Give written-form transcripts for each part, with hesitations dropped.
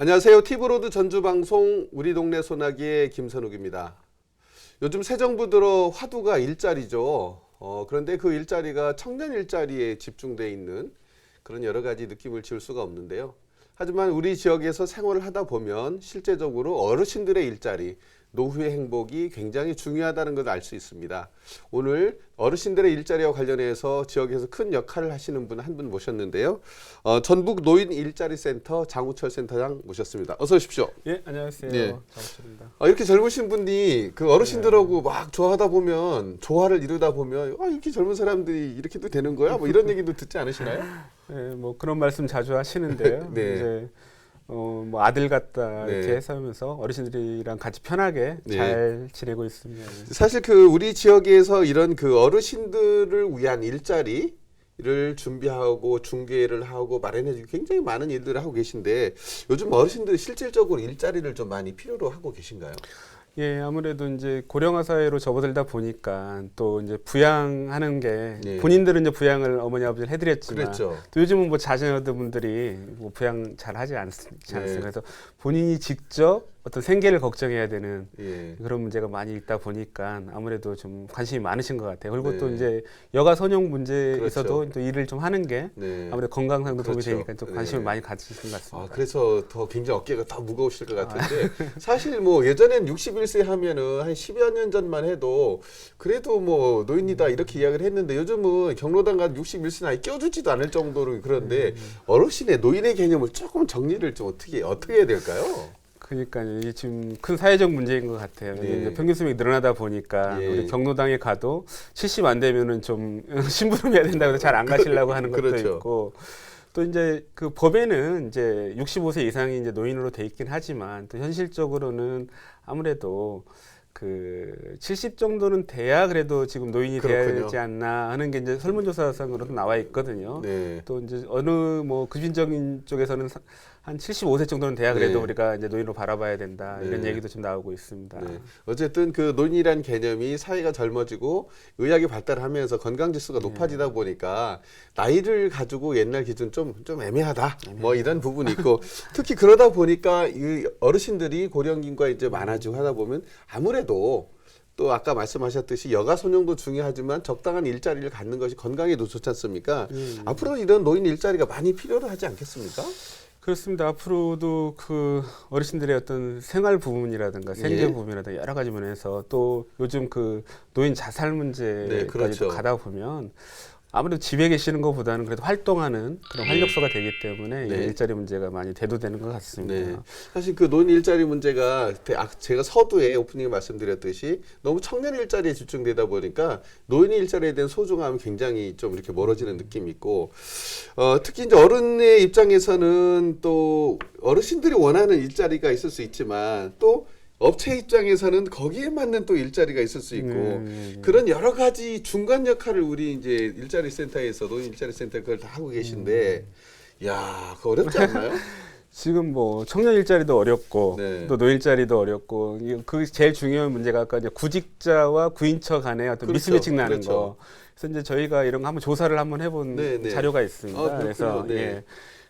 안녕하세요. 티브로드 전주방송 우리 동네 소나기의 김선욱입니다. 요즘 새 정부 들어 화두가 일자리죠. 그런데 그 일자리가 청년 일자리에 집중돼 있는 그런 여러 가지 느낌을 지울 수가 없는데요. 하지만 우리 지역에서 생활을 하다 보면 실제적으로 어르신들의 일자리, 노후의 행복이 굉장히 중요하다는 걸 알 수 있습니다. 오늘 어르신들의 일자리와 관련해서 지역에서 큰 역할을 하시는 분 한 분 모셨는데요. 전북 노인 일자리 센터 장우철 센터장 모셨습니다. 어서 오십시오. 예, 안녕하세요. 네. 장우철입니다. 이렇게 젊으신 분이 그 어르신들하고 막 조화하다 보면, 조화를 이루다 보면, 이렇게 젊은 사람들이 이렇게도 되는 거야? 뭐 이런 얘기도 듣지 않으시나요? 네, 뭐 그런 말씀 자주 하시는데요. 네. 이제 뭐 아들 같다 이렇게 네. 해서 하면서 어르신들이랑 같이 편하게 네. 잘 지내고 있습니다. 사실 그 우리 지역에서 이런 그 어르신들을 위한 일자리를 준비하고 중개를 하고 마련해주고 굉장히 많은 일들을 하고 계신데 요즘 어르신들이 실질적으로 일자리를 좀 많이 필요로 하고 계신가요? 예, 아무래도 이제 고령화 사회로 접어들다 보니까 또 이제 부양하는 게 네. 본인들은 이제 부양을 어머니 아버지를 해드렸지만 그렇죠. 또 요즘은 뭐 자녀분들이 뭐 부양 잘 하지 않습니다. 네. 그래서 본인이 직접 어떤 생계를 걱정해야 되는 예. 그런 문제가 많이 있다 보니까 아무래도 좀 관심이 많으신 것 같아요. 그리고 네. 또 이제 여가 선용 문제에서도 그렇죠. 또 일을 좀 하는 게 네. 아무래도 건강상도 도움이 그렇죠. 되니까 좀 관심을 네. 많이 가지신 것 같습니다. 그래서 더 굉장히 어깨가 더 무거우실 것 같은데 사실 뭐 예전엔 61세 하면은 한 10여 년 전만 해도 그래도 뭐 노인이다 이렇게 이야기를 했는데 요즘은 경로당 가도 61세 나이 껴주지도 않을 정도로 그런데 어르신의 노인의 개념을 조금 정리를 좀 어떻게 해야 될까요? 그러니까 이게 지금 큰 사회적 문제인 것 같아요. 네. 이제 평균 수명이 늘어나다 보니까 예. 우리 경로당에 가도 70 안 되면은 좀 심부름해야 된다고 해서 잘 안 가시려고 하는 것도 그렇죠. 있고 또 이제 그 법에는 이제 65세 이상이 이제 노인으로 돼 있긴 하지만 또 현실적으로는 아무래도 그 70 정도는 돼야 그래도 지금 노인이 돼야 그렇군요. 되지 않나 하는 게 이제 설문조사상으로도 나와 있거든요. 네. 또 이제 어느 뭐 급진적인 쪽에서는 한 75세 정도는 돼야 그래도 네. 우리가 이제 노인으로 바라봐야 된다 이런 네. 얘기도 좀 나오고 있습니다. 네. 어쨌든 그 노인이란 개념이 사회가 젊어지고 의학이 발달하면서 건강 지수가 높아지다 보니까 나이를 가지고 옛날 기준 좀 애매하다. 뭐 이런 부분이 있고 특히 그러다 보니까 이 어르신들이 고령인과 이제 많아지고 하다 보면 아무래도 또 아까 말씀하셨듯이 여가 선용도 중요하지만 적당한 일자리를 갖는 것이 건강에도 좋지 않습니까? 앞으로 이런 노인 일자리가 많이 필요로 하지 않겠습니까? 그렇습니다. 앞으로도 그 어르신들의 어떤 생활 부분이라든가 생계 예. 부분이라든가 여러 가지 면에서 또 요즘 그 노인 자살 문제까지도 네, 그렇죠. 가다 보면 아무래도 집에 계시는 것보다는 그래도 활동하는 그런 활력소가 되기 때문에 네. 이 일자리 문제가 많이 대두되는 것 같습니다. 네. 사실 그 노인 일자리 문제가 제가 서두에 오프닝에 말씀드렸듯이 너무 청년 일자리에 집중되다 보니까 노인 일자리에 대한 소중함이 굉장히 좀 이렇게 멀어지는 느낌이 있고 특히 이제 어른의 입장에서는 또 어르신들이 원하는 일자리가 있을 수 있지만 또 업체 입장에서는 거기에 맞는 또 일자리가 있을 수 있고 그런 여러 가지 중간 역할을 우리 이제 일자리 센터에서 노인 일자리 센터 그걸 다 하고 계신데 야, 그거 어렵지 않나요? 지금 뭐 청년 일자리도 어렵고 네. 또 노인 일자리도 어렵고 그 제일 중요한 문제가 아까 이제 구직자와 구인처 간의 어떤 그렇죠. 미스매칭 나는 그렇죠. 거. 그래서 이제 저희가 이런 거 한번 조사를 한번 해본 네, 네. 자료가 있습니다. 그렇군요. 그래서 네. 예.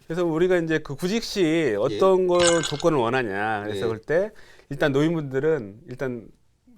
그래서 우리가 이제 그 구직 시 어떤 거 조건을 원하냐. 그래서 네. 그럴 때 일단 노인분들은 일단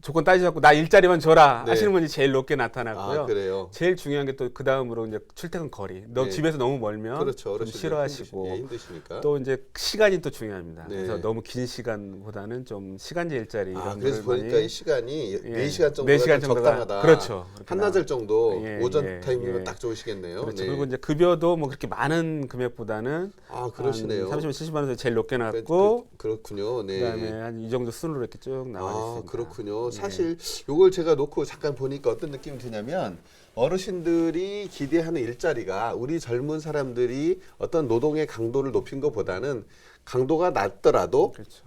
조건 따지고 나 일자리만 줘라 네. 하시는 분이 제일 높게 나타났고요. 그래요. 제일 중요한 게 또 그 다음으로 이제 출퇴근 거리. 너 네. 집에서 너무 멀면 그렇죠. 좀 어르신들 싫어하시고 힘드시니까. 또 이제 시간이 또 중요합니다. 네. 그래서 너무 긴 시간보다는 좀 시간제 일자리 이런 그래서 거를 보니까 이 시간이 예. 4시간 정도가 4시간 정도가 적당하다. 그렇죠. 그렇게 한나절 정도 예, 오전 예, 타이밍이면 예. 딱 좋으시겠네요. 그렇죠. 네. 그리고 이제 급여도 뭐 그렇게 많은 금액보다는 그러시네요. 30만 70만 원에서 제일 높게 나왔고 그렇군요. 네. 그다음에 한 이 정도 순으로 이렇게 쭉 나와 있습니다. 그렇군요. 예. 사실 요걸 제가 놓고 잠깐 보니까 어떤 느낌이 드냐면 어르신들이 기대하는 일자리가 우리 젊은 사람들이 어떤 노동의 강도를 높인 것보다는 강도가 낮더라도 그렇죠.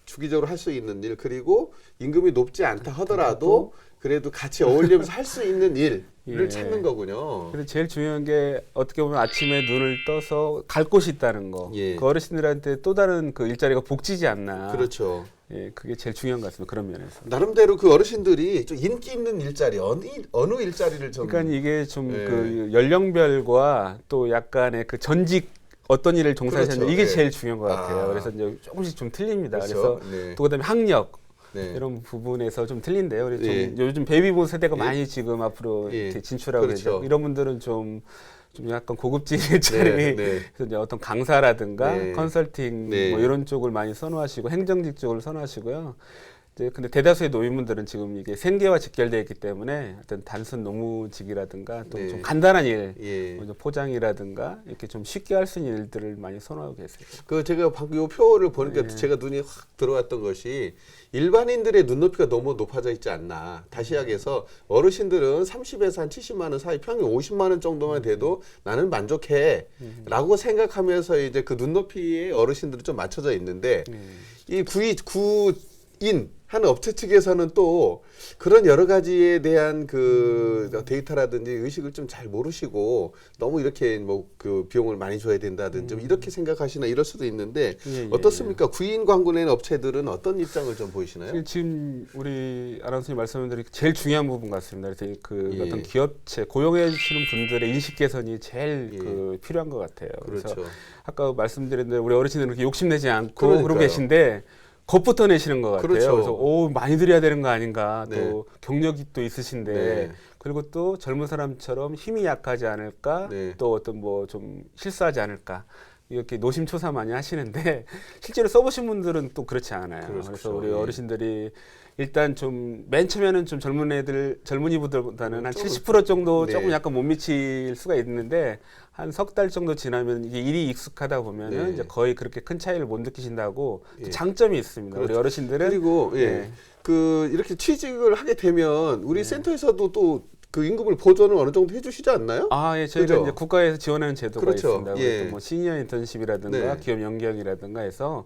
주기적으로 할 수 있는 일 그리고 임금이 높지 않다 하더라도 그래도 같이 어울리면서 할 수 있는 일을 예. 찾는 거군요. 그리고 제일 중요한 게 어떻게 보면 아침에 눈을 떠서 갈 곳이 있다는 거. 예. 그 어르신들한테 또 다른 그 일자리가 복지지 않나. 그렇죠. 예, 그게 제일 중요한 것 같습니다. 그런 면에서. 나름대로 그 어르신들이 좀 인기 있는 일자리 어느 일자리를 좀 그러니까 이게 좀 예. 그 연령별과 또 약간의 그 전직 어떤 일을 종사하셨는지 그렇죠. 이게 예. 제일 중요한 것 같아요. 아. 그래서 이제 조금씩 좀 틀립니다. 그렇죠. 그래서 네. 또 그다음에 학력 네. 이런 부분에서 좀 틀린데요. 그래서 좀 예. 요즘 베이비붐 세대가 예. 많이 지금 앞으로 예. 이렇게 진출하고 그렇죠. 계죠. 이런 분들은 좀 약간 고급질 차림이 네, 네. 그래서 이제 어떤 강사라든가 네. 컨설팅 네. 뭐 이런 쪽을 많이 선호하시고 행정직 쪽을 선호하시고요. 이제 근데 대다수의 노인분들은 지금 이게 생계와 직결되어 있기 때문에 어떤 단순 노무직이라든가 또 네. 좀 간단한 일, 예. 뭐 포장이라든가 이렇게 좀 쉽게 할 수 있는 일들을 많이 선호하고 계세요. 그 제가 방금 요 표를 보니까 예. 제가 눈이 확 들어왔던 것이 일반인들의 눈높이가 너무 높아져 있지 않나. 다시 이야기해서 어르신들은 30에서 한 70만 원 사이 평균 50만 원 정도만 돼도 나는 만족해 라고 생각하면서 이제 그 눈높이에 어르신들이 좀 맞춰져 있는데 이 구인 하는 업체 측에서는 또 그런 여러 가지에 대한 그 데이터라든지 의식을 좀 잘 모르시고 너무 이렇게 뭐 그 비용을 많이 줘야 된다든지 이렇게 생각하시나 이럴 수도 있는데 예, 예, 어떻습니까? 구인 광고 내는 업체들은 어떤 입장을 좀 보이시나요? 지금 우리 아나운서님 말씀드린 제일 중요한 부분 같습니다. 그래서 그 예. 어떤 기업체 고용해 주시는 분들의 인식 개선이 제일 예. 그 필요한 것 같아요. 그래서 그렇죠. 아까 말씀드린 대로 우리 어르신들은 그렇게 욕심내지 않고 그러니까요. 그러고 계신데 겁부터 내시는 것 같아요. 그렇죠. 그래서 오 많이 드려야 되는 거 아닌가. 네. 또 경력이 또 있으신데 네. 그리고 또 젊은 사람처럼 힘이 약하지 않을까. 네. 또 어떤 뭐 좀 실수하지 않을까. 이렇게 노심초사 많이 하시는데 실제로 써보신 분들은 또 그렇지 않아요. 그렇죠. 그래서 우리 예. 어르신들이 일단 좀 맨 처음에는 좀 젊은이분들보다는 한 좀, 70% 정도 네. 조금 약간 못 미칠 수가 있는데 한 석 달 정도 지나면 이게 일이 익숙하다 보면은 네. 이제 거의 그렇게 큰 차이를 못 느끼신다고 또 예. 장점이 있습니다. 우리 그렇죠. 어르신들은 그리고 예. 네. 그 이렇게 취직을 하게 되면 우리 센터에서도 또 그 임금을 보조는 어느 정도 해주시지 않나요? 예, 저희가 그죠? 이제 국가에서 지원하는 제도가 그렇죠. 있습니다. 예. 또 뭐 시니어 인턴십이라든가 네. 기업 연계형이라든가 해서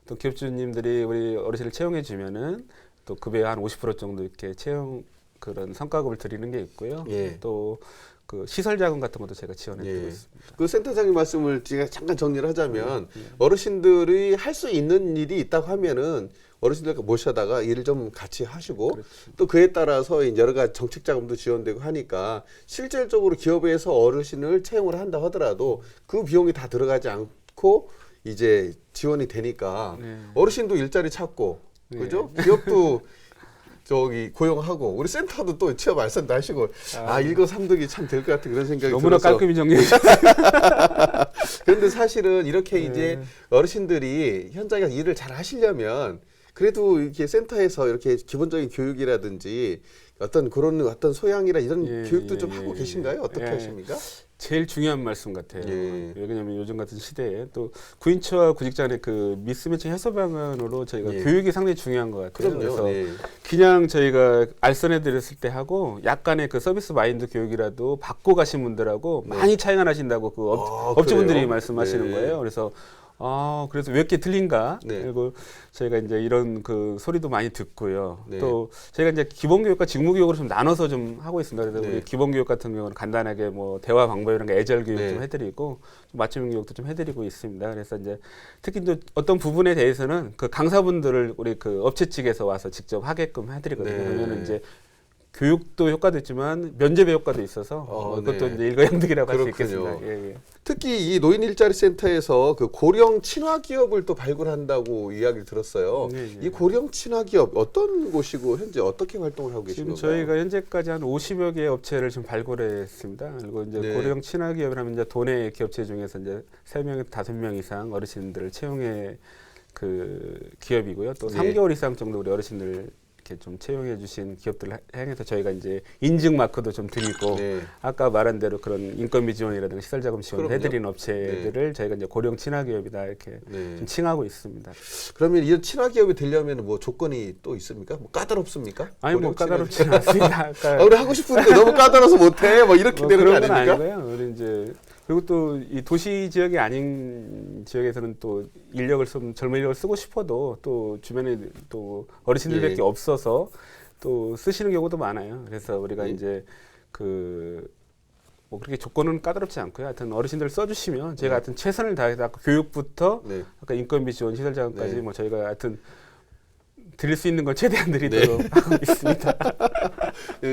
또 기업주님들이 우리 어르신을 채용해 주면은 또 급여의 한 50% 정도 이렇게 채용 그런 성과급을 드리는 게 있고요. 예. 또 그 시설 자금 같은 것도 제가 지원해 드리고 예. 있습니다. 그 센터장님 말씀을 제가 잠깐 정리를 하자면 예. 어르신들이 할 수 있는 일이 있다고 하면은 어르신들 모셔다가 일을 좀 같이 하시고 그렇죠. 또 그에 따라서 이제 여러 가지 정책 자금도 지원되고 하니까 실질적으로 기업에서 어르신을 채용을 한다 하더라도 그 비용이 다 들어가지 않고 이제 지원이 되니까 네. 어르신도 일자리 찾고 그죠? 기업도 저기 고용하고 우리 센터도 또 취업 알선도 하시고 일거삼득이 참 될 것 같은 그런 생각이 너무나 들어서 깔끔히 정리해 그런데 사실은 이렇게 네. 이제 어르신들이 현장에서 일을 잘 하시려면 그래도 이렇게 센터에서 이렇게 기본적인 교육이라든지 어떤 그런 어떤 소양이라 이런 예, 교육도 예, 좀 예, 하고 예. 계신가요? 어떻게 예. 하십니까? 제일 중요한 말씀 같아요. 예. 왜냐하면 요즘 같은 시대에 또 구인처와 구직자 간의 그 미스매치 해소 방안으로 저희가 예. 교육이 상당히 중요한 것 같아요. 그래서 그럼요. 네. 그냥 저희가 알선해 드렸을 때 하고 약간의 그 서비스 마인드 교육이라도 받고 가신 분들하고 네. 많이 차이가 나신다고 그 아, 업주분들이 그래요? 말씀하시는 네. 거예요. 그래서 그래서 왜 이렇게 틀린가? 네. 그리고 저희가 이제 이런 그 소리도 많이 듣고요. 네. 또 저희가 이제 기본교육과 직무교육으로 좀 나눠서 좀 하고 있습니다. 그래서 네. 우리 기본교육 같은 경우는 간단하게 뭐 대화 방법 이런 거 애절 교육 네. 좀 해드리고 좀 맞춤 교육도 좀 해드리고 있습니다. 그래서 이제 특히 이제 어떤 부분에 대해서는 그 강사분들을 우리 그 업체 측에서 와서 직접 하게끔 해드리거든요. 네. 그러면 이제 교육도 효과도 있지만 면접의 효과도 있어서 그것도 네. 이제 일거양득이라고 할 수 그렇군요. 있겠습니다. 예, 예. 특히 이 노인 일자리 센터에서 그 고령 친화 기업을 또 발굴한다고 이야기를 들었어요. 네, 네. 이 고령 친화 기업 어떤 곳이고 현재 어떻게 활동을 하고 지금 계신가요? 저희가 현재까지 한 50여 개의 업체를 좀 발굴했습니다. 그리고 이제 네. 고령 친화 기업이라면 이제 도내 기업체 중에서 이제 3명, 5명 이상 어르신들을 채용해 그 기업이고요. 또 네. 3개월 이상 정도 우리 어르신들 이렇게 좀 채용해 주신 기업들을 향해서 저희가 이제 인증 마크도 좀 드리고 네. 아까 말한 대로 그런 인건비 지원이라든가 시설 자금 지원을 그럼요. 해드리는 업체들을 저희가 이제 고령 친화 기업이다 이렇게 네. 좀 칭하고 있습니다. 그러면 이런 친화 기업이 되려면 뭐 조건이 또 있습니까? 뭐 까다롭습니까? 아니 뭐 고령 친화 까다롭지는 않습니다. 아까 우리 하고 싶은데 너무 까다로워서 못해. 뭐 이렇게 되는 거 그런 건 아닙니까? 아니고요. 우리 이제 그리고 또 이 도시 지역이 아닌 지역에서는 또 인력을 좀 젊은 인력을 쓰고 싶어도 또 주변에 또 어르신들밖에 예. 없어서 또 쓰시는 경우도 많아요. 그래서 우리가 예. 이제 그 뭐 그렇게 조건은 까다롭지 않고요. 하여튼 어르신들 써주시면 제가 네. 하여튼 최선을 다해서 아까 교육부터 네. 아까 인건비 지원 시설 자금까지 네. 뭐 저희가 하여튼 드릴 수 있는 걸 최대한 드리도록 하고 있습니다.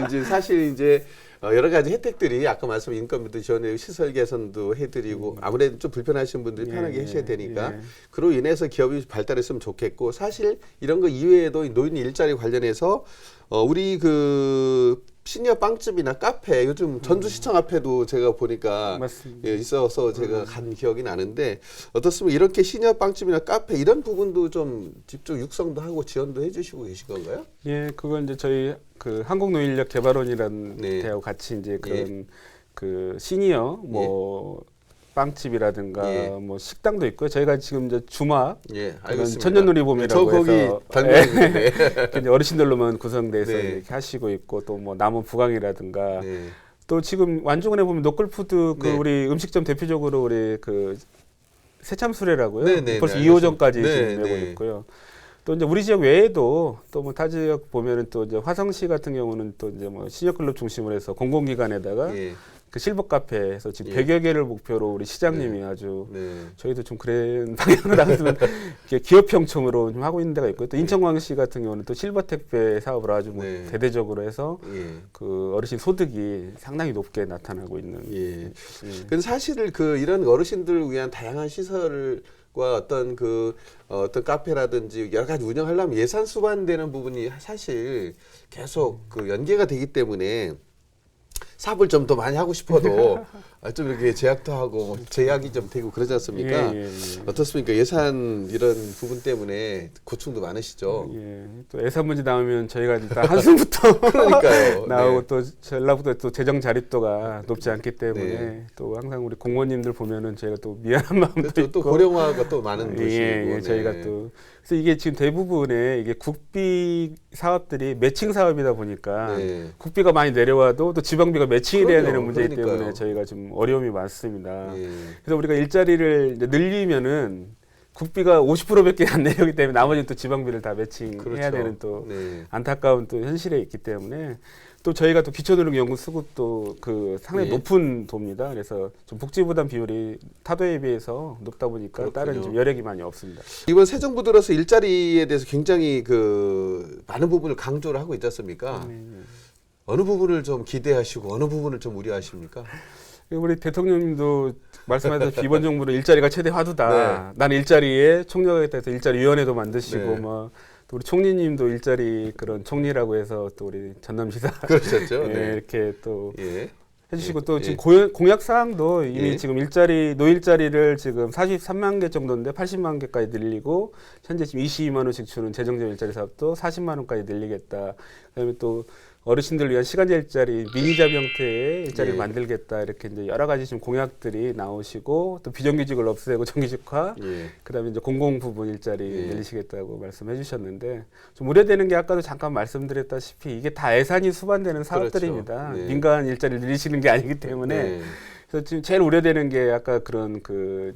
이제 사실 이제 여러 가지 혜택들이 아까 말씀 인건비도 지원해주고 시설 개선도 해드리고 아무래도 좀 불편하신 분들이 편하게 하셔야 되니까 그로 인해서 기업이 발달했으면 좋겠고 사실 이런 거 이외에도 노인 일자리 관련해서 우리 그 시니어 빵집이나 카페 요즘 전주시청 앞에도 제가 보니까 예, 있어서 제가 간 기억이 나는데 어떻습니까? 이렇게 시니어 빵집이나 카페 이런 부분도 좀 직접 육성도 하고 지원도 해주시고 계신 건가요? 예, 그건 이제 저희 그 한국노인인력개발원이라는 네. 데하고 같이 이제 그런 그 시니어 뭐 빵집이라든가 뭐 식당도 있고요. 저희가 지금 이제 주막 알겠습니다. 천년놀이봄이라고 저 거기 해서 방문했는데 이제 어르신들로만 구성돼서 네. 이렇게 하시고 있고 또 뭐 남원 부강이라든가 또 지금 완주군에 보면 노클푸드 그 우리 음식점 대표적으로 우리 그 새참수레라고요. 벌써 2호점까지 지금 내고 있고요. 또 이제 우리 지역 외에도 또 뭐 타 지역 보면은 또 이제 화성시 같은 경우는 또 이제 뭐 시니어 클럽 중심으로 해서 공공기관에다가 그 실버 카페에서 지금 100여 개를 목표로 우리 시장님이 아주 저희도 좀 그런 방향으로 나갔으면 기업형청으로 좀 하고 있는 데가 있고요. 또 인천광역시 같은 경우는 또 실버 택배 사업을 아주 뭐 대대적으로 해서 그 어르신 소득이 상당히 높게 나타나고 있는. 근데 사실 그 이런 어르신들을 위한 다양한 시설을 과 어떤 그 어떤 카페라든지 여러 가지 운영하려면 예산 수반되는 부분이 사실 계속 그 연계가 되기 때문에 사업을 좀 더 많이 하고 싶어도 좀 이렇게 제약도 하고 뭐 제약이 좀 되고 그러지 않습니까? 어떻습니까? 예산 이런 부분 때문에 고충도 많으시죠? 또 예산 문제 나오면 저희가 일단 한숨부터 그러니까요. 나오고 또 전라북도 또 재정 자립도가 높지 않기 때문에 또 항상 우리 공무원님들 보면은 저희가 또 미안한 마음도 그렇죠. 있고 또 고령화가 또 많은 도시고 저희가 또 그래서 이게 지금 대부분의 이게 국비 사업들이 매칭 사업이다 보니까 국비가 많이 내려와도 또 지방비가 매칭이 돼야 되는 문제이기 때문에 저희가 좀 어려움이 많습니다. 그래서 우리가 일자리를 이제 늘리면은 국비가 50%밖에 안 내려오기 때문에 나머지는 또 지방비를 다 매칭해야 되는 또 안타까운 또 현실에 있기 때문에 또 저희가 또 기초노령연금 수급도 그 상당히 높은 도입니다. 그래서 좀 복지 부담 비율이 타도에 비해서 높다 보니까 다른 좀 여력이 많이 없습니다. 이번 새 정부 들어서 일자리에 대해서 굉장히 그 많은 부분을 강조를 하고 있지 않습니까? 어느 부분을 좀 기대하시고 어느 부분을 좀 우려하십니까? 우리 대통령님도 말씀하셨듯이 이번 정부는 일자리가 최대 화두다. 나는 일자리에 총력하겠다 해서 일자리위원회도 만드시고 뭐 또 우리 총리님도 일자리 그런 총리라고 해서 또 우리 전남지사 그러셨죠. 이렇게 또 해주시고 또 지금 공약 사항도 이미 지금 노일자리를 지금 43만 개 정도인데 80만 개까지 늘리고 현재 지금 22만 원씩 주는 재정적 일자리 사업도 40만 원까지 늘리겠다. 그다음에 또 어르신들을 위한 시간제 일자리 미니잡 형태의 일자리를 만들겠다 이렇게 이제 여러 가지 지금 공약들이 나오시고 또 비정규직을 없애고 정규직화 그다음에 이제 공공 부분 일자리 늘리시겠다고 말씀해 주셨는데 좀 우려되는 게 아까도 잠깐 말씀드렸다시피 이게 다 예산이 수반되는 사업들입니다. 민간 일자리를 늘리시는 게 아니기 때문에 그래서 지금 제일 우려되는 게 아까 그런 그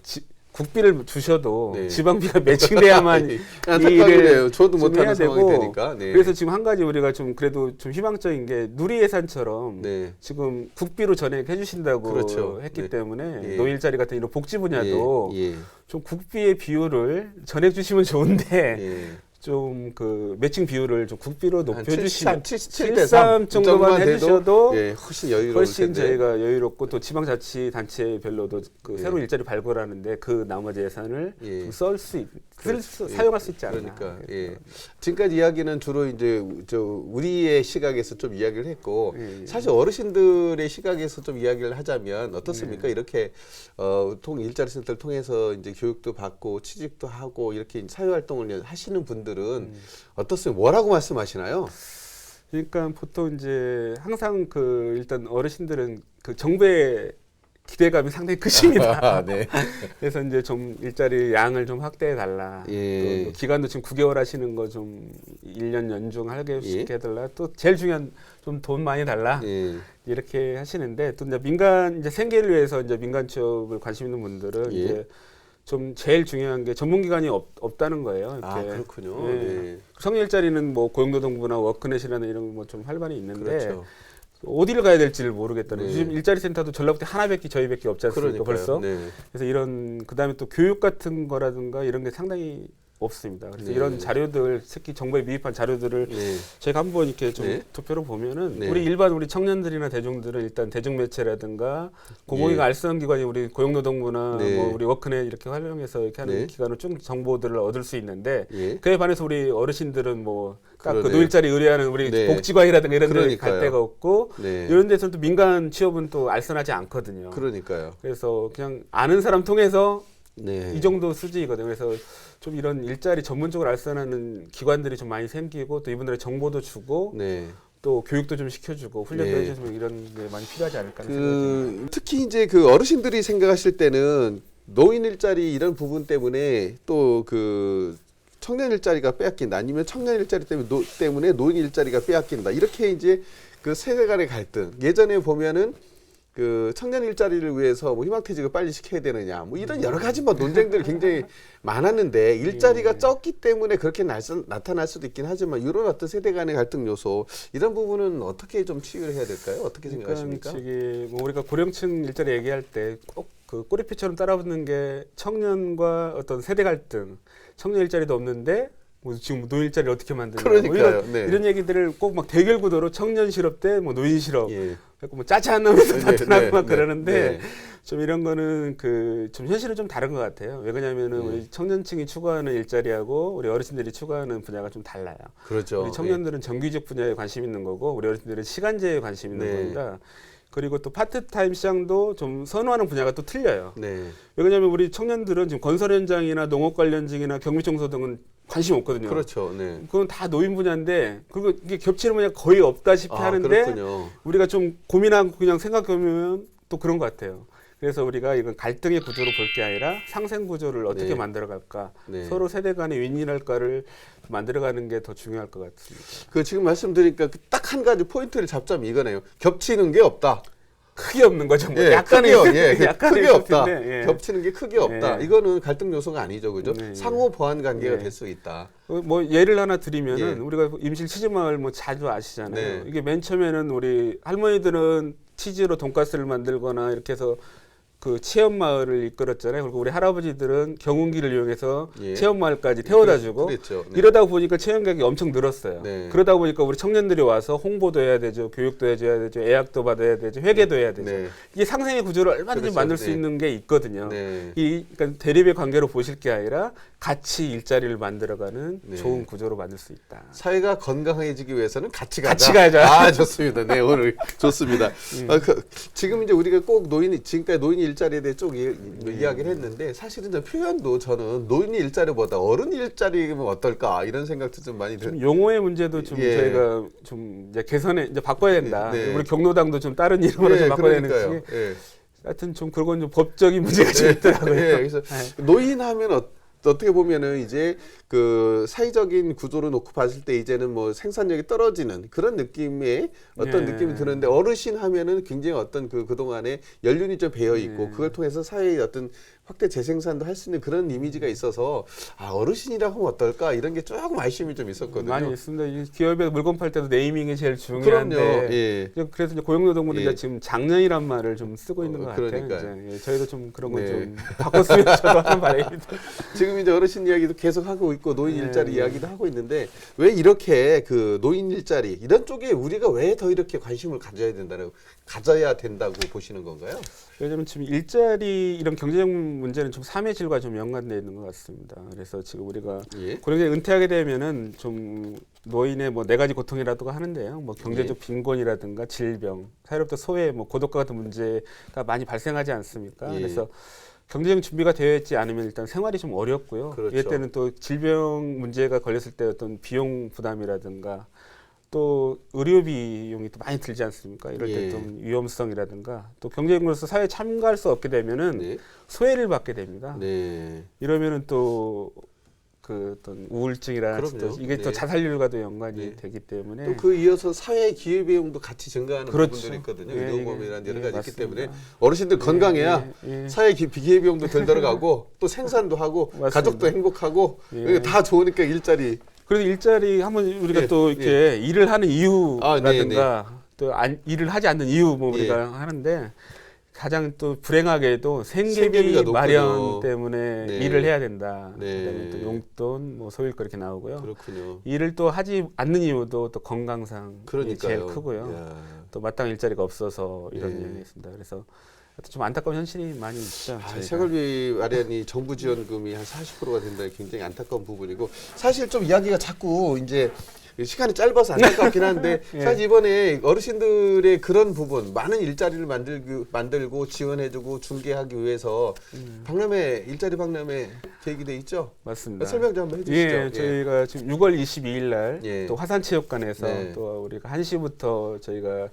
국비를 주셔도 지방비가 매칭돼야만 이 일을 저도 좀 해야 못하는 상황이 되고 되니까. 그래서 지금 한 가지 우리가 좀 그래도 좀 희망적인 게 누리 예산처럼 지금 국비로 전액 해주신다고 했기 때문에 노일자리 같은 이런 복지 분야도 좀 국비의 비율을 전액 주시면 좋은데 좀 그 매칭 비율을 좀 국비로 높여주시면 73 정도만 해주셔도 훨씬 저희가 여유롭고 또 지방자치단체별로도 그 새로운 일자리 발굴하는데 그 나머지 예산을 좀 사용할 수 있지 않나. 그러니까 지금까지 이야기는 주로 이제 우리의 시각에서 좀 이야기를 했고 사실 어르신들의 시각에서 좀 이야기를 하자면 어떻습니까? 이렇게 일자리 센터를 통해서 이제 교육도 받고 취직도 하고 이렇게 사회 활동을 하시는 분들은 어떻습니까? 뭐라고 말씀하시나요? 그러니까 보통 이제 항상 그 일단 어르신들은 그 정부의 기대감이 상당히 크십니다. 그래서 이제 좀 일자리 양을 좀 확대해 달라. 또 기간도 지금 9개월 하시는 거 좀 1년 연중하게 해달라. 또 제일 중요한 좀 돈 많이 달라. 이렇게 하시는데 또 이제 민간 이제 생계를 위해서 이제 민간 취업을 관심 있는 분들은 이제 좀 제일 중요한 게 전문기관이 없다는 거예요. 이렇게. 그렇군요. 성일자리는 뭐 고용노동부나 워크넷이라는 이런 뭐 좀 활발히 있는데 어디를 가야 될지를 모르겠다는. 요즘 일자리 센터도 전라북도 하나밖에 저희밖에 없지 않습니까? 벌써. 그래서 이런 그다음에 또 교육 같은 거라든가 이런 게 상당히 없습니다. 그래서 네. 이런 자료들, 특히 정부에 미입한 자료들을 네. 제가 한번 이렇게 좀 네. 투표로 보면은 네. 우리 청년들이나 대중들은 일단 대중매체라든가 공공기관 예. 알선기관이 우리 고용노동부나 네. 뭐 우리 워크넷 이렇게 활용해서 이렇게 하는 네. 기관으로 쭉 정보들을 얻을 수 있는데 예. 그에 반해서 우리 어르신들은 뭐 딱 그 그러네요. 노일자리 의뢰하는 우리 네. 복지관이라든가 이런 데 그러니까요. 갈 데가 없고 네. 이런 데서는 또 민간 취업은 또 알선하지 않거든요. 그러니까요. 그래서 그냥 아는 사람 통해서 네. 이 정도 수준이거든요. 그래서 좀 이런 일자리 전문적으로 알선하는 기관들이 좀 많이 생기고 또 이분들의 정보도 주고 네. 또 교육도 좀 시켜주고 훈련도 네. 해주면 이런 게 많이 필요하지 않을까 하는 생각이 듭니다. 특히 이제 그 어르신들이 생각하실 때는 노인 일자리 이런 부분 때문에 또 그 청년 일자리가 빼앗긴다 아니면 청년 일자리 때문에 노인 일자리가 빼앗긴다 이렇게 이제 그 세대 간의 갈등 예전에 보면은 그 청년 일자리를 위해서 뭐 희망퇴직을 빨리 시켜야 되느냐 뭐 이런 여러 가지 뭐 논쟁들이 굉장히 많았는데 일자리가 적기 때문에 그렇게 나타날 수도 있긴 하지만 이런 어떤 세대 간의 갈등 요소 이런 부분은 어떻게 좀 치유를 해야 될까요? 어떻게 생각하십니까? 저기 뭐 우리가 고령층 일자리 얘기할 때 꼭 그 꼬리표처럼 따라붙는 게 청년과 어떤 세대 갈등, 청년 일자리도 없는데 뭐 지금 노인 일자리를 어떻게 만드냐 그러니까요. 뭐 네. 이런 얘기들을 꼭 막 대결 구도로 청년 실업 대 뭐 노인 실업 예. 그래서 뭐 짜잔 하면서 네, 나타나고 네, 막 네, 그러는데 네. 좀 이런 거는 그 좀 현실은 좀 다른 것 같아요. 왜 그러냐면은 우리 청년층이 추구하는 일자리하고 우리 어르신들이 추구하는 분야가 좀 달라요. 그렇죠. 우리 청년들은 정규직 분야에 관심 있는 거고 우리 어르신들은 시간제에 관심 있는 네. 겁니다. 그리고 또 파트타임 시장도 좀 선호하는 분야가 또 틀려요. 네. 왜 그러냐면 우리 청년들은 지금 건설 현장이나 농업 관련직이나 경비청소 등은 관심 없거든요. 그렇죠. 네. 그건 다 노인 분야인데 그리고 이게 겹치는 분야 거의 없다시피 하는데 그렇군요. 우리가 좀 고민하고 그냥 생각해보면 또 그런 것 같아요. 그래서 우리가 이건 갈등의 구조로 볼 게 아니라 상생 구조를 어떻게 네. 만들어갈까, 네. 서로 세대 간의 윈윈할까를 만들어가는 게 더 중요할 것 같습니다. 그 지금 말씀드리니까 딱 한 가지 포인트를 잡자면 이거네요. 겹치는 게 없다. 크게 없는 거죠. 뭐 예, 약간의 약간의 크게 없다. 겹치인데, 예. 겹치는 게 크게 없다. 예. 이거는 갈등 요소가 아니죠, 그죠? 네, 상호 보완 관계가 예. 될 수 있다. 뭐 예를 하나 드리면은 예. 우리가 임실 치즈마을 뭐 자주 아시잖아요. 네. 이게 맨 처음에는 우리 할머니들은 치즈로 돈가스를 만들거나 이렇게 해서 그 체험 마을을 이끌었잖아요. 그리고 우리 할아버지들은 경운기를 이용해서 예. 체험 마을까지 태워다주고 그랬죠. 네. 이러다 보니까 체험객이 엄청 늘었어요. 네. 그러다 보니까 우리 청년들이 와서 홍보도 해야 되죠, 교육도 해줘야 되죠, 예약도 받아야 되죠, 회계도 해야 되죠. 네. 이게 상생의 구조를 얼마든지 그렇죠. 만들 수 네. 있는 게 있거든요. 네. 그러니까 대립의 관계로 보실 게 아니라 같이 일자리를 만들어가는 네. 좋은 구조로 만들 수 있다. 사회가 건강해지기 위해서는 같이 가자. 같이 가자. 아, 좋습니다. 네, 오늘 좋습니다. 지금 이제 우리가 꼭 지금까지 노인 일자리에 대해 쭉 이야기를 했는데 사실은 저 표현도 저는 노인 일자리보다 어른 일자리면 어떨까 이런 생각도 좀 많이 좀 용어의 문제도 좀 예. 저희가 좀 이제 개선해 이제 바꿔야 된다. 네. 우리 경로당도 좀 다른 이름으로 좀 바꿔야 되는 그러니까요. 시 예. 하여튼 좀 그건 좀 법적인 문제가 좀 있더라고요. 예, 그래서 노인 하면 어떻게 보면은 이제 그 사회적인 구조로 놓고 봤을 때 이제는 뭐 생산력이 떨어지는 그런 느낌의 어떤 예. 느낌이 드는데 어르신 하면은 굉장히 어떤 그동안에 연륜이 좀 배어 있고 예. 그걸 통해서 사회의 어떤 확대 재생산도 할 수 있는 그런 이미지가 있어서 아 어르신이라고 하면 어떨까 이런 게 조금 관심이 좀 있었거든요. 많이 있습니다. 이 기업에 물건 팔 때도 네이밍이 제일 중요한데. 그럼요. 예. 그래서 이제 고용노동부는 예. 지금 장년이란 말을 좀 쓰고 있는 것 같아요. 그러니까요. 이제, 예, 저희도 좀 그런 걸 네. 좀 바꿨으면 저도 하는 바람입니다. 지금 이제 어르신 이야기도 계속 하고 있고 노인 네. 일자리 이야기도 하고 있는데 왜 이렇게 그 노인 일자리 이런 쪽에 우리가 왜 더 이렇게 관심을 가져야 된다고 보시는 건가요? 왜냐하면 지금 일자리 이런 경제적 문제는 좀 삶의 질과 좀 연관되어 있는 것 같습니다. 그래서 지금 우리가 예. 고령에 은퇴하게 되면은 좀 노인의 뭐 네 가지 고통이라고 하는데요. 뭐 경제적 빈곤이라든가 질병, 사회로부터 소외, 뭐 고독과 같은 문제가 많이 발생하지 않습니까? 예. 그래서 경제적 준비가 되어 있지 않으면 일단 생활이 좀 어렵고요. 그렇죠. 이럴 때는 또 질병 문제가 걸렸을 때 어떤 비용 부담이라든가 또 의료 비용이 또 많이 들지 않습니까? 이럴 예. 때 좀 위험성이라든가 또 경제적으로서 사회에 참가할 수 없게 되면은 네. 소외를 받게 됩니다. 네. 이러면은 또 그 어떤 우울증이라 그럼요. 이게 네. 또 자살률과도 연관이 네. 되기 때문에 또 그 이어서 사회 기회 비용도 같이 증가하는 그렇죠. 부분들이 있거든요. 예, 의료보험이라는 여러 예, 가지 있기 맞습니다. 때문에 어르신들 건강해야 예, 예. 사회 기회 비용도 덜 들어가고 또 생산도 하고 맞습니다. 가족도 행복하고 예. 다 좋으니까 일자리 그래서 일자리 한번 우리가 예, 또 이렇게 일을 하는 아, 이유라든가 네, 또 일을 하지 않는 이유 뭐 예. 우리가 하는데 가장 또 불행하게도 생계비가 생계비 높군요. 마련 때문에 네. 일을 해야 된다. 네. 그다음에 또 용돈, 뭐 소일거 이렇게 나오고요. 그렇군요. 일을 또 하지 않는 이유도 또 건강상이 그러니까요. 제일 크고요. 야. 또 마땅한 일자리가 없어서 이런 네. 이야기 있습니다. 그래서 하여튼 좀 안타까운 현실이 많이 있죠. 아, 저희가. 생활비 마련이 정부 지원금이 한 40%가 된다는 게 굉장히 안타까운 부분이고 사실 좀 이야기가 자꾸 이제 시간이 짧아서 안타깝긴 한데 예. 사실 이번에 어르신들의 그런 부분 많은 일자리를 만들고 지원해주고 중개하기 위해서 박람회 일자리 박람회 계획이 돼 있죠? 맞습니다. 설명 좀 한번 해주시죠. 예, 저희가 지금 6월 22일 날 또 예. 화산체육관에서 네. 또 우리가 1시부터 저희가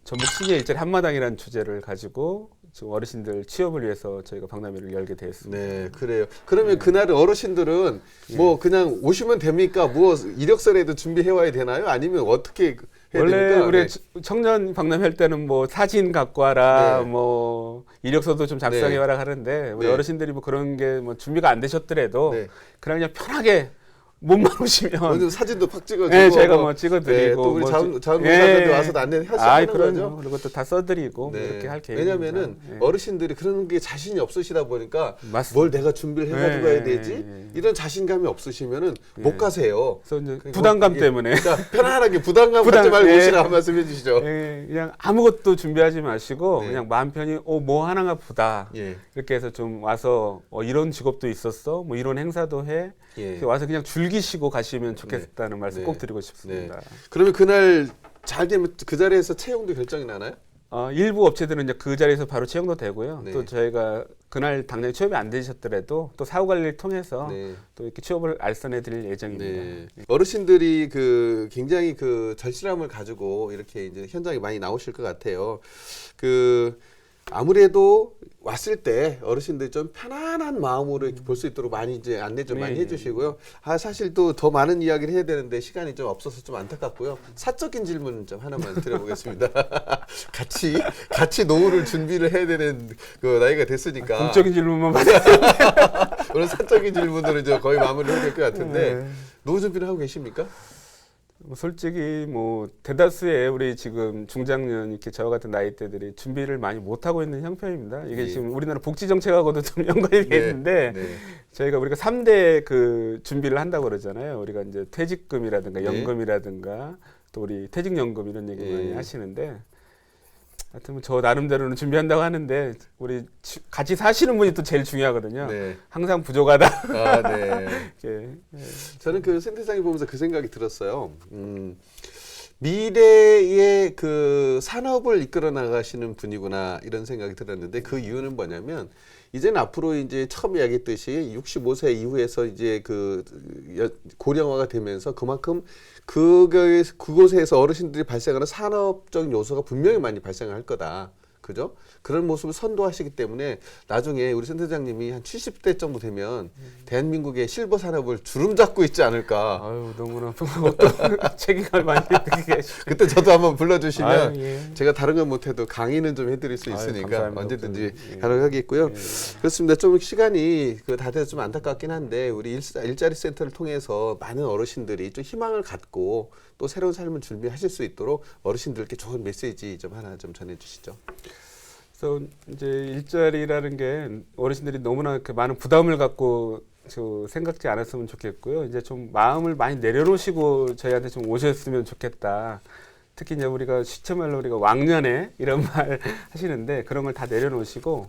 전북 시계 일자리 한마당이라는 주제를 가지고 지금 어르신들 취업을 위해서 저희가 박람회를 열게 되었습니다. 네, 그래요. 그러면 그날은 어르신들은 뭐 그냥 오시면 됩니까? 뭐 이력서라도 준비해 와야 되나요? 아니면 어떻게 해야 원래 됩니까? 우리 네. 청년 박람회 할 때는 뭐 사진 갖고 와라, 네. 뭐 이력서도 좀 작성해 네. 와라 하는데 우리 네. 어르신들이 뭐 그런 게 뭐 준비가 안 되셨더라도 네. 그냥 편하게 몸만 오시면 오늘 사진도 팍 찍어주고 네, 제가 뭐 네, 찍어드리고 또 우리 뭐 자원봉사자들 와서 안내하시는 거죠. 그리고 또 다 써드리고 네. 이렇게 할 계획입니다. 왜냐면은 네. 어르신들이 그런 게 자신이 없으시다 보니까 맞습니다. 뭘 내가 준비를 해가지고 네, 가야 되지? 네. 이런 자신감이 없으시면은 네. 못 가세요. 그래서 이제 그러니까 부담감 예, 때문에 그러니까 편안하게 부담감 부담- 갖지 말고 예. 오시라 한 말씀 해주시죠. 그냥 아무것도 준비하지 마시고 네. 그냥 마음 편히 뭐 하나가 보다 예, 이렇게 해서 좀 와서 이런 직업도 있었어, 뭐 이런 행사도 해, 예. 이렇게 와서 그냥 즐기시고 가시면 좋겠다는 말씀 네. 꼭 드리고 싶습니다. 그러면 그날 잘 되면 그 자리에서 채용도 결정이 나나요? 일부 업체들은 이제 그 자리에서 바로 채용도 되고요. 네. 또 저희가 그날 당장 취업이 안 되셨더라도 또 사후 관리를 통해서 네. 또 이렇게 취업을 알선해 드릴 예정입니다. 네. 어르신들이 그 굉장히 그 절실함을 가지고 이렇게 이제 현장에 많이 나오실 것 같아요. 그 아무래도 왔을 때 어르신들이 좀 편안한 마음으로 이렇게 볼 수 있도록 많이 이제 안내 좀 많이 네. 해주시고요. 사실 또 더 많은 이야기를 해야 되는데 시간이 좀 없어서 좀 안타깝고요. 사적인 질문 좀 하나만 드려보겠습니다. 같이 노후를 준비를 해야 되는 그 나이가 됐으니까 공적인 질문만 받아요. 오늘 사적인 질문으로 이제 거의 마무리해야 될 것 같은데 네. 노후 준비를 하고 계십니까? 솔직히 뭐 대다수의 우리 지금 중장년 이렇게 저와 같은 나이대들이 준비를 많이 못 하고 있는 형편입니다. 이게 예. 지금 우리나라 복지 정책하고도 좀 연관이 돼 있는데 네. 저희가 우리가 3대 그 준비를 한다고 그러잖아요. 우리가 이제 퇴직금이라든가 네. 연금이라든가 또 우리 퇴직연금 이런 얘기 많이 예. 하시는데 하여튼 뭐저 나름대로는 준비한다고 하는데 우리 같이 사시는 분이 또 제일 중요하거든요. 네. 항상 부족하다. 아, 네. 이렇게. 저는 그 센터장이 보면서 그 생각이 들었어요. 미래의 그 산업을 이끌어 나가시는 분이구나 이런 생각이 들었는데 그 이유는 뭐냐면 이제는 앞으로 이제 처음 이야기했듯이 65세 이후에서 이제 그 고령화가 되면서 그만큼 그곳에서 어르신들이 발생하는 산업적인 요소가 분명히 많이 발생할 거다. 그죠? 그런 모습을 선도하시기 때문에 나중에 우리 센터장님이 한 70대 정도 되면 대한민국의 실버 산업을 주름 잡고 있지 않을까. 아유 너무나 어떤 책임감을 많이 느끼게 그때 저도 한번 불러주시면 아유, 예. 제가 다른 건 못해도 강의는 좀 해드릴 수 아유, 있으니까 감사합니다. 언제든지 예. 가능하겠고요. 예. 그렇습니다. 좀 시간이 다 돼서 좀 안타깝긴 한데 우리 일자리 센터를 통해서 많은 어르신들이 좀 희망을 갖고 또 새로운 삶을 준비하실 수 있도록 어르신들께 좋은 메시지 좀 하나 좀 전해주시죠. 그래서 이제 일자리라는 게 어르신들이 너무나 그 많은 부담을 갖고 생각지 않았으면 좋겠고요. 이제 좀 마음을 많이 내려놓으시고 저희한테 좀 오셨으면 좋겠다. 특히 이제 우리가 시체말로 우리가 왕년에 이런 말 하시는데 그런 걸 다 내려놓으시고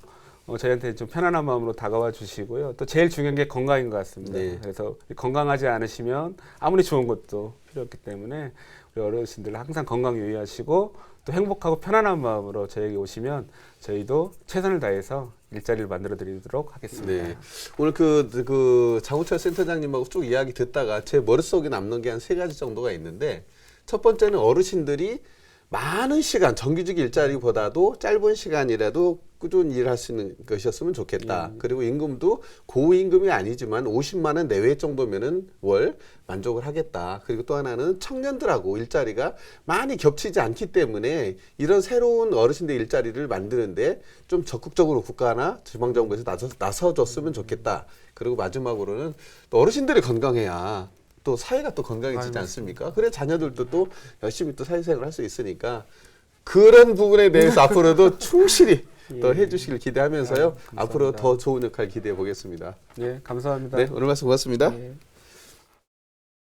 저희한테 좀 편안한 마음으로 다가와 주시고요. 또 제일 중요한 게 건강인 것 같습니다. 네. 그래서 건강하지 않으시면 아무리 좋은 것도 필요 없기 때문에 우리 어르신들 항상 건강 유의하시고 또 행복하고 편안한 마음으로 저에게 오시면 저희도 최선을 다해서 일자리를 만들어 드리도록 하겠습니다. 네. 오늘 그 장우철 센터장님하고 쭉 이야기 듣다가 제 머릿속에 남는 게 한 3가지 정도가 있는데 첫 번째는 어르신들이 많은 시간 정규직 일자리보다도 짧은 시간이라도 꾸준히 일할 수 있는 것이었으면 좋겠다. 그리고 임금도 고임금이 아니지만 50만 원 내외 정도면은 월 만족을 하겠다. 그리고 또 하나는 청년들하고 일자리가 많이 겹치지 않기 때문에 이런 새로운 어르신들 일자리를 만드는데 좀 적극적으로 국가나 지방정부에서 나서줬으면 좋겠다. 그리고 마지막으로는 또 어르신들이 건강해야 또 사회가 또 건강해지지 않습니까? 그래 자녀들도 또 열심히 또 사회생활을 할 수 있으니까 그런 부분에 대해서 앞으로도 충실히 더 예. 해주시길 기대하면서요. 감사합니다. 앞으로 더 좋은 역할 기대해 보겠습니다. 네, 감사합니다. 네, 오늘 말씀 고맙습니다. 예.